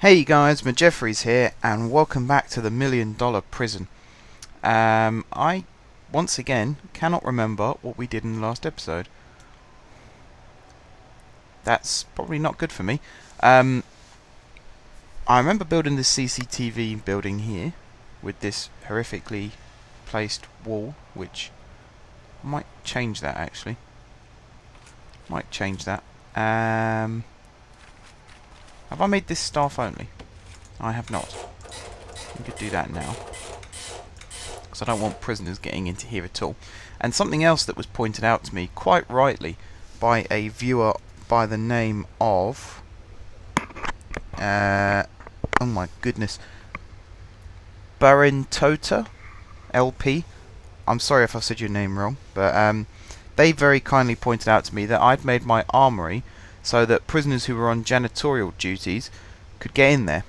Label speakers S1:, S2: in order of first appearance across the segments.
S1: Hey guys, Jeffries here, and welcome back to the $1,000,000 Prison. I, once again, cannot remember what we did in the last episode. That's probably not good for me. I remember building this CCTV building here, with this horrifically placed wall, which I might change that actually. Might change that. Have I made this staff only? I have not. We could do that now, because I don't want prisoners getting into here at all. And something else that was pointed out to me, quite rightly, by a viewer by the name of... oh my goodness. Barentota LP. I'm sorry if I said your name wrong, but they very kindly pointed out to me that I'd made my armory so that prisoners who were on janitorial duties could get in there.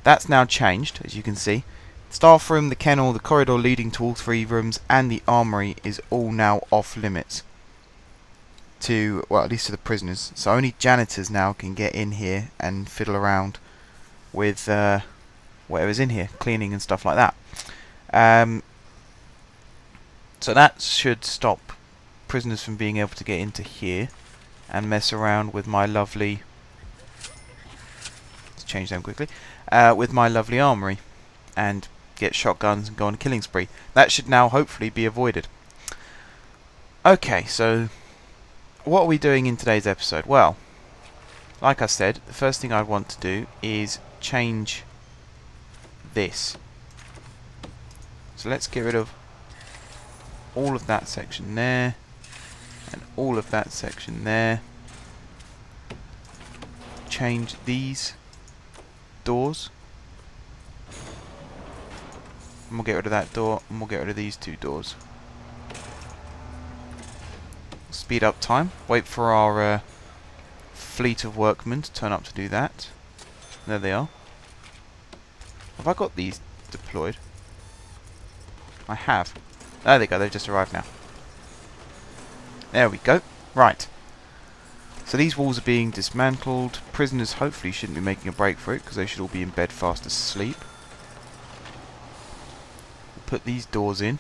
S1: That's now changed, as you can see. Staff room, the kennel, the corridor leading to all three rooms, and the armory is all now off limits to, well, at least to the prisoners. So only janitors now can get in here and fiddle around with whatever's in here, cleaning and stuff like that. So that should stop prisoners from being able to get into here and mess around with my lovely... Let's change them quickly. With my lovely armory and get shotguns and go on a killing spree. That should now hopefully be avoided. Okay, so what are we doing in today's episode? Well, like I said, the first thing I want to do is change this. So let's get rid of all of that section there and all of that section there. Change these doors. And we'll get rid of that door, and we'll get rid of these two doors. Speed up time. Wait for our fleet of workmen to turn up to do that. There they are. Have I got these deployed? I have. There they go, they've just arrived now. There we go. Right. So these walls are being dismantled. Prisoners hopefully shouldn't be making a break for it, because they should all be in bed fast asleep. Put these doors in.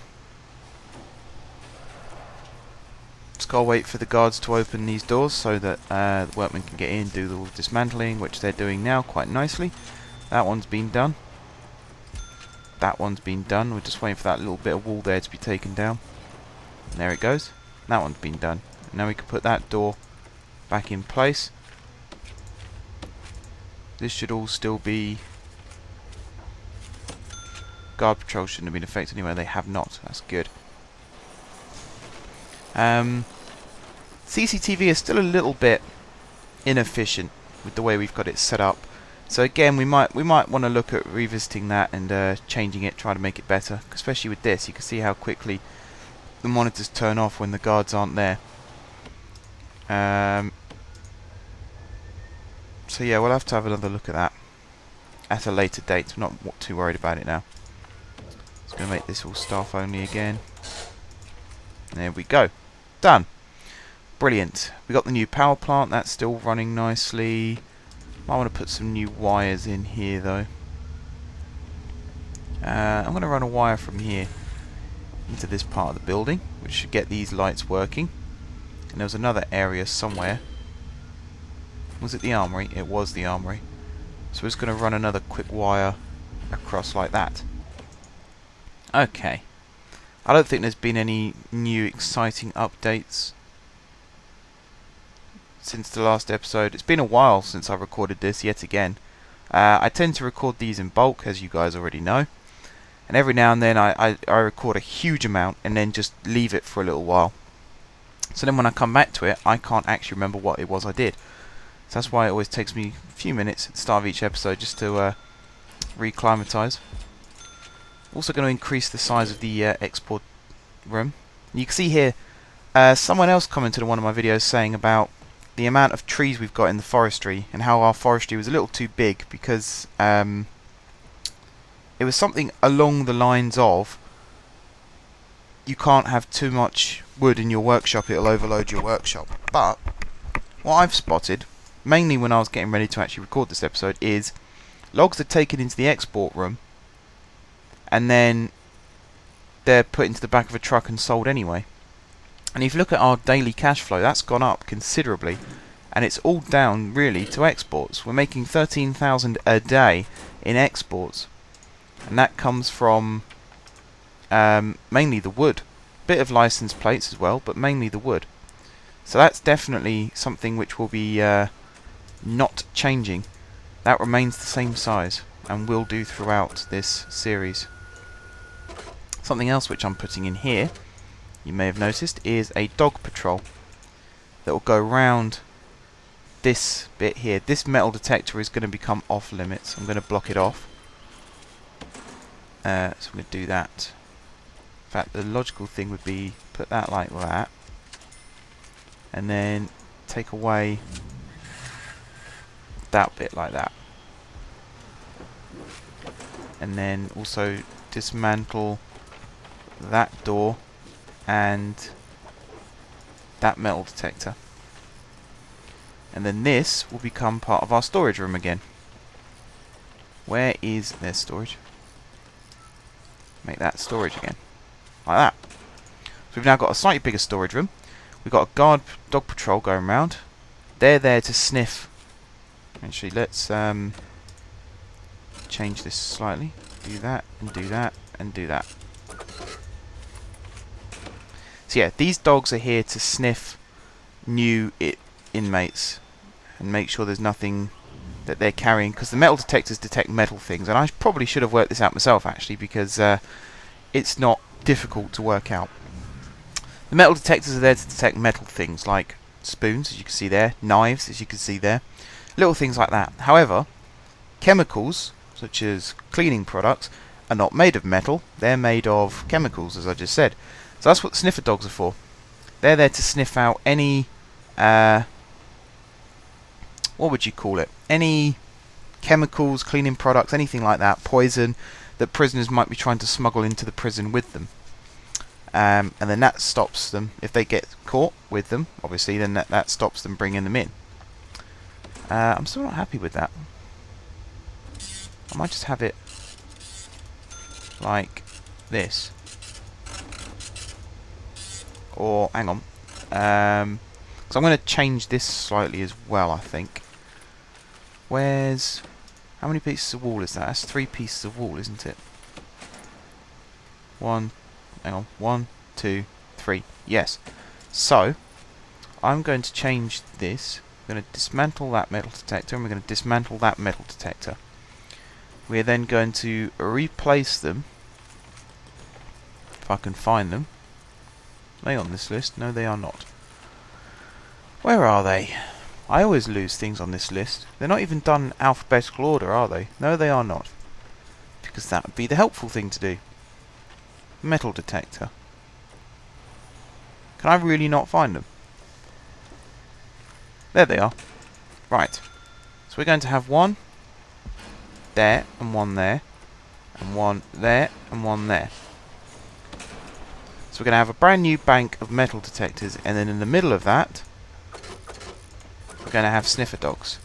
S1: Just gotta wait for the guards to open these doors so that the workmen can get in, do the dismantling, which they're doing now quite nicely. That one's been done. That one's been done. We're just waiting for that little bit of wall there to be taken down. And there it goes. That one's been done. Now we can put that door back in place. This should all still be... Guard patrol shouldn't have been affected anyway. They have not. That's good. CCTV is still a little bit inefficient with the way we've got it set up. So again, we might want to look at revisiting that and changing it, try to make it better. Especially with this, you can see how quickly the monitors turn off when the guards aren't there. So yeah, we'll have to have another look at that at a later date. I'm not too worried about it now. Just going to make this all staff only again. There we go. Done. Brilliant. We got the new power plant. That's still running nicely. Might want to put some new wires in here though. I'm going to run a wire from here into this part of the building, which should get these lights working. And there was another area somewhere. Was it the armory? It was the armory. So we're just going to run another quick wire across like that. Okay. I don't think there's been any new exciting updates since the last episode. It's been a while since I recorded this yet again. I tend to record these in bulk, as you guys already know. And every now and then I record a huge amount and then just leave it for a little while. So then when I come back to it, I can't actually remember what it was I did. So that's why it always takes me a few minutes at the start of each episode just to reclimatise. Also going to increase the size of the export room. You can see here, someone else commented on one of my videos saying about the amount of trees we've got in the forestry and how our forestry was a little too big because it was something along the lines of you can't have too much wood in your workshop, it'll overload your workshop. But what I've spotted, mainly when I was getting ready to actually record this episode, is Logs are taken into the export room, and then they're put into the back of a truck and sold anyway. And if you look at our daily cash flow, that's gone up considerably, and it's all down really to exports. We're making 13,000 a day in exports, and that comes from mainly the wood. Bit of license plates as well, but mainly the wood. So that's definitely something which will be not changing. That remains the same size and will do throughout this series. Something else which I'm putting in here, you may have noticed, is a dog patrol that will go round this bit here. This metal detector is going to become off limits. I'm going to block it off. So I'm going to do that. In fact, the logical thing would be put that like that, and then take away that bit like that, and then also dismantle that door and that metal detector, and then this will become part of our storage room again. Where is their storage? Make that storage again, like that. So we've now got a slightly bigger storage room. We've got a guard dog patrol going around. They're there to sniff. Actually, let's change this slightly. Do that, and do that, and do that. So yeah, these dogs are here to sniff new inmates and make sure there's nothing that they're carrying, because the metal detectors detect metal things, and I probably should have worked this out myself actually, because it's not difficult to work out. The metal detectors are there to detect metal things like spoons, as you can see there, knives, as you can see there, little things like that. However, chemicals, such as cleaning products, are not made of metal, they're made of chemicals, as I just said. So that's what the sniffer dogs are for. They're there to sniff out any, what would you call it? Any chemicals, cleaning products, anything like that, poison, that prisoners might be trying to smuggle into the prison with them. And then that stops them. If they get caught with them, obviously, then that stops them bringing them in. I'm still not happy with that. I might just have it like this. Or, hang on. Because I'm going to change this slightly as well, I think. Where's... How many pieces of wall is that? That's 3 pieces of wall, isn't it? Hang on. 1, 2, 3. Yes. So, I'm going to change this. I'm going to dismantle that metal detector, and we're going to dismantle that metal detector. We're then going to replace them, if I can find them. Are they on this list? No, they are not. Where are they? I always lose things on this list. They're not even done in alphabetical order, are they? No, they are not. Because that would be the helpful thing to do. Metal detector. Can I really not find them? There they are. Right. So we're going to have one there, and one there, and one there, and one there. So we're going to have a brand new bank of metal detectors, and then in the middle of that, we're going to have sniffer dogs.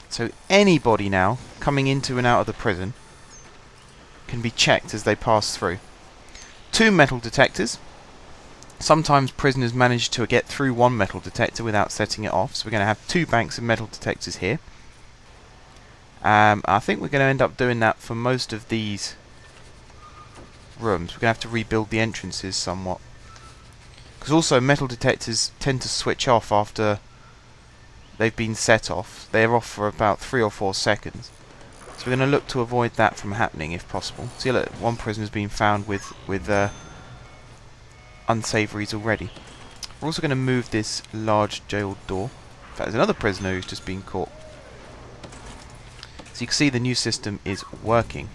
S1: So anybody now coming into and out of the prison can be checked as they pass through. 2 metal detectors. Sometimes prisoners manage to get through one metal detector without setting it off, so we're going to have 2 banks of metal detectors here. I think we're going to end up doing that for most of these rooms. We're going to have to rebuild the entrances somewhat. Because also metal detectors tend to switch off after they've been set off. They're off for about 3 or 4 seconds. So we're going to look to avoid that from happening if possible. See, look, one prisoner's been found with unsavouries already. We're also going to move this large jail door. In fact, there's another prisoner who's just been caught. So you can see the new system is working.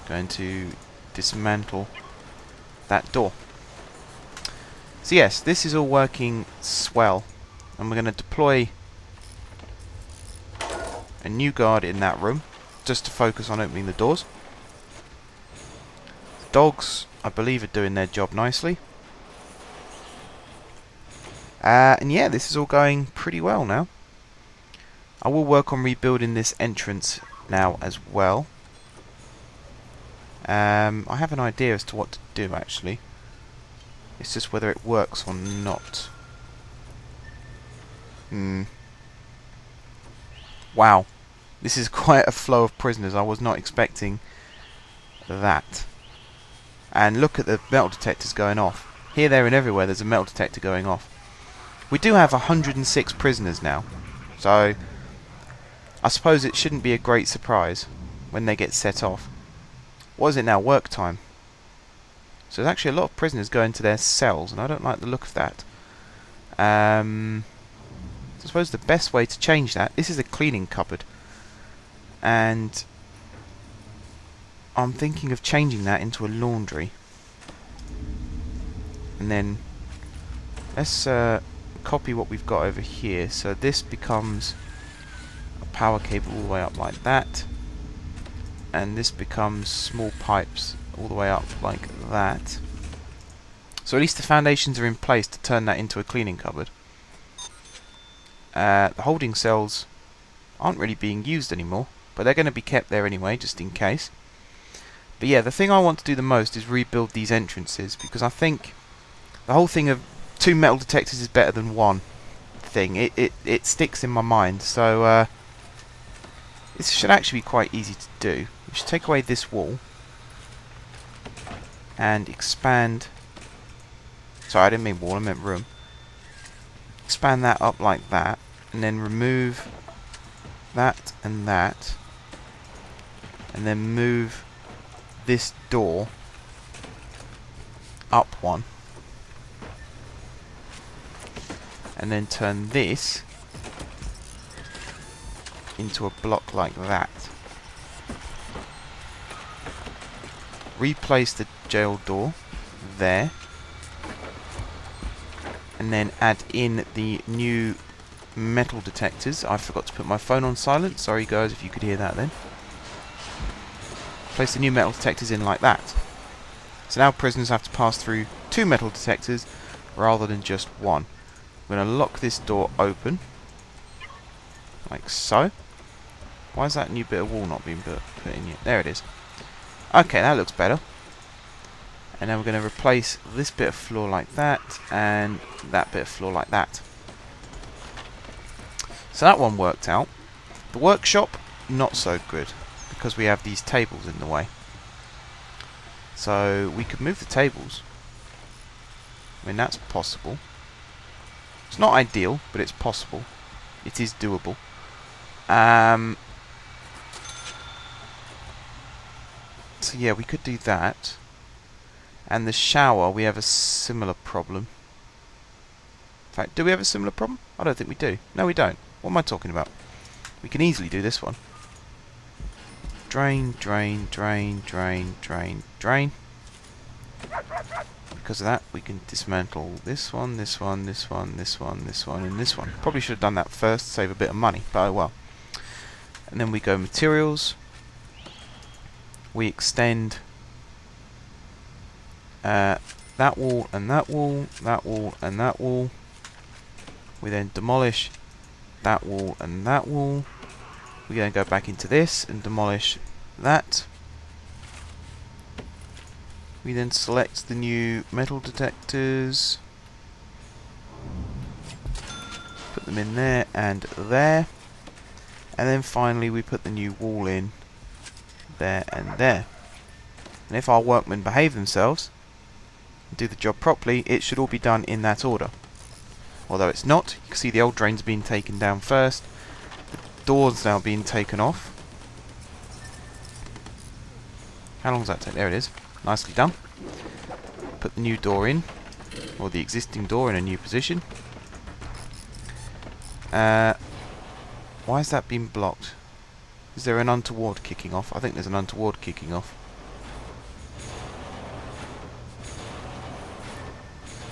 S1: Going to dismantle that door. So yes, this is all working swell, and we're going to deploy a new guard in that room just to focus on opening the doors. The dogs, I believe, are doing their job nicely. And yeah, this is all going pretty well now. I will work on rebuilding this entrance now as well. I have an idea as to what to do actually. It's just whether it works or not. Wow. This is quite a flow of prisoners. I was not expecting that. And look at the metal detectors going off. Here, there and everywhere there's a metal detector going off. We do have 106 prisoners now. So I suppose it shouldn't be a great surprise when they get set off. What is it now? Work time. So there's actually a lot of prisoners going to their cells, and I don't like the look of that. I suppose the best way to change that... This is a cleaning cupboard. And I'm thinking of changing that into a laundry. And then let's copy what we've got over here. So this becomes a power cable all the way up like that. And this becomes small pipes all the way up like that. So at least the foundations are in place to turn that into a cleaning cupboard. The holding cells aren't really being used anymore, but they're going to be kept there anyway, just in case. But yeah, the thing I want to do the most is rebuild these entrances, because I think the whole thing of 2 metal detectors is better than 1 thing. It sticks in my mind, so this should actually be quite easy to do. We should take away this wall and expand... Sorry, I didn't mean wall, I meant room. Expand that up like that, and then remove that, and then move this door up 1, and then turn this into a block like that. Replace the jail door there, and then add in the new metal detectors. I forgot to put my phone on silent. Sorry guys if you could hear that then. Place the new metal detectors in like that. So now prisoners have to pass through 2 metal detectors rather than just 1. I'm going to lock this door open. Like so. Why is that new bit of wall not being put in yet? There it is. Okay, that looks better. And then we're going to replace this bit of floor like that, and that bit of floor like that. So that one worked out. The workshop, not so good, because we have these tables in the way. So we could move the tables. I mean, that's possible. It's not ideal, but it's possible. It is doable. So yeah, we could do that. And the shower, we have a similar problem. In fact, do we have a similar problem? I don't think we do. No, we don't. What am I talking about? We can easily do this one. Drain, drain, drain, drain, drain, drain. Because of that, we can dismantle this one, this one, this one, this one, this one, and this one. Probably should have done that first, save a bit of money, but oh well. And then we go materials. We extend that wall and that wall, that wall and that wall. We then demolish that wall and that wall. We then go back into this and demolish that. We then select the new metal detectors, put them in there and there, and then finally we put the new wall in there and there. And if our workmen behave themselves and do the job properly, it should all be done in that order. Although it's not. You can see the old drain's being taken down first, the door's now being taken off. How long does that take? There it is. Nicely done. Put the new door in, or the existing door in a new position. Why is that being blocked? Is there an untoward kicking off? I think there's an untoward kicking off.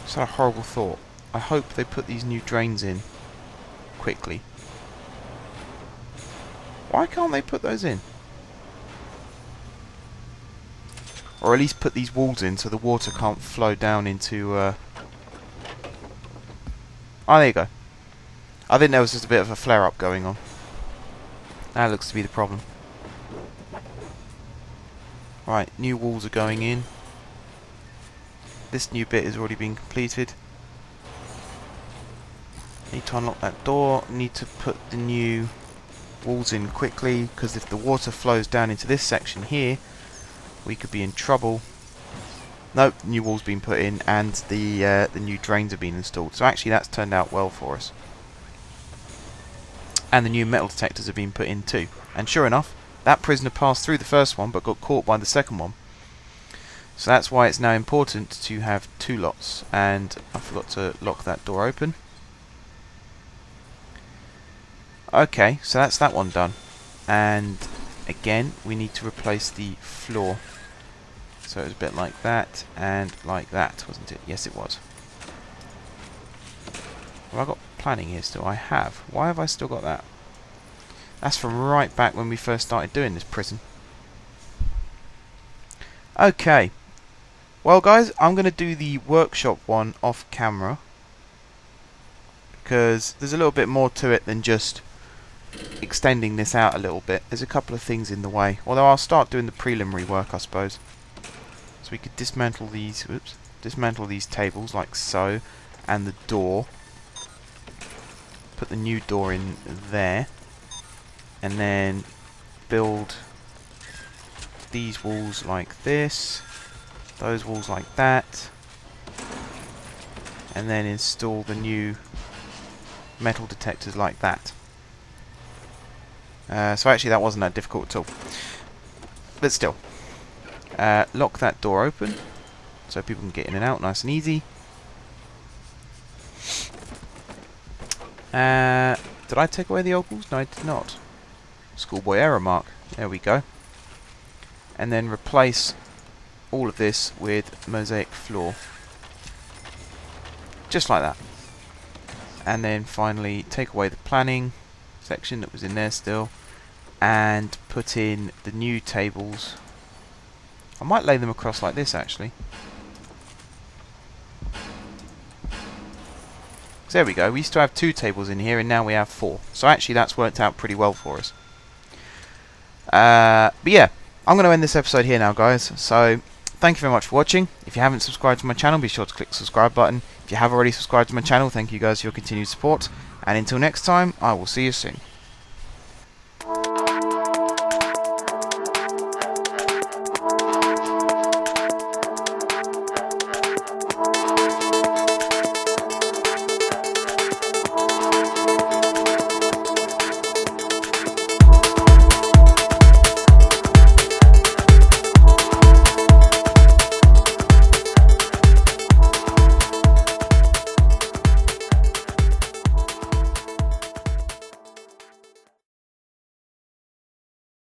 S1: Just had a horrible thought. I hope they put these new drains in quickly. Why can't they put those in? Or at least put these walls in so the water can't flow down into Oh, there you go. I think there was just a bit of a flare-up going on. That looks to be the problem. Right, new walls are going in. This new bit has already been completed. Need to unlock that door. Need to put the new walls in quickly, because if the water flows down into this section here, we could be in trouble. Nope, new walls been put in, and the new drains have been installed. So actually, that's turned out well for us. And the new metal detectors have been put in too. And sure enough, that prisoner passed through the first one, but got caught by the second one. So that's why it's now important to have 2 lots. And I forgot to lock that door open. Okay, so that's that one done. And again, we need to replace the floor. So it was a bit like that and like that, wasn't it? Yes, it was. Have I got planning here still? I have. Why have I still got that? That's from right back when we first started doing this prison. Okay. Well, guys, I'm going to do the workshop one off camera, because there's a little bit more to it than just extending this out a little bit. There's a couple of things in the way. Although I'll start doing the preliminary work, I suppose. So we could dismantle these, dismantle these tables like so, and the door. Put the new door in there, and then build these walls like this, those walls like that, and then install the new metal detectors like that. So actually that wasn't that difficult at all. But still. Lock that door open so people can get in and out nice and easy. Did I take away the opals? No, I did not. Schoolboy error mark. There we go. And then replace all of this with mosaic floor. Just like that. And then finally take away the planning section that was in there still, and put in the new tables. I might lay them across like this actually. So there we go. We used to have 2 tables in here and now we have 4. So actually that's worked out pretty well for us. But yeah, I'm going to end this episode here now, guys. So thank you very much for watching. If you haven't subscribed to my channel, be sure to click the subscribe button. If you have already subscribed to my channel, thank you guys for your continued support. And until next time, I will see you soon.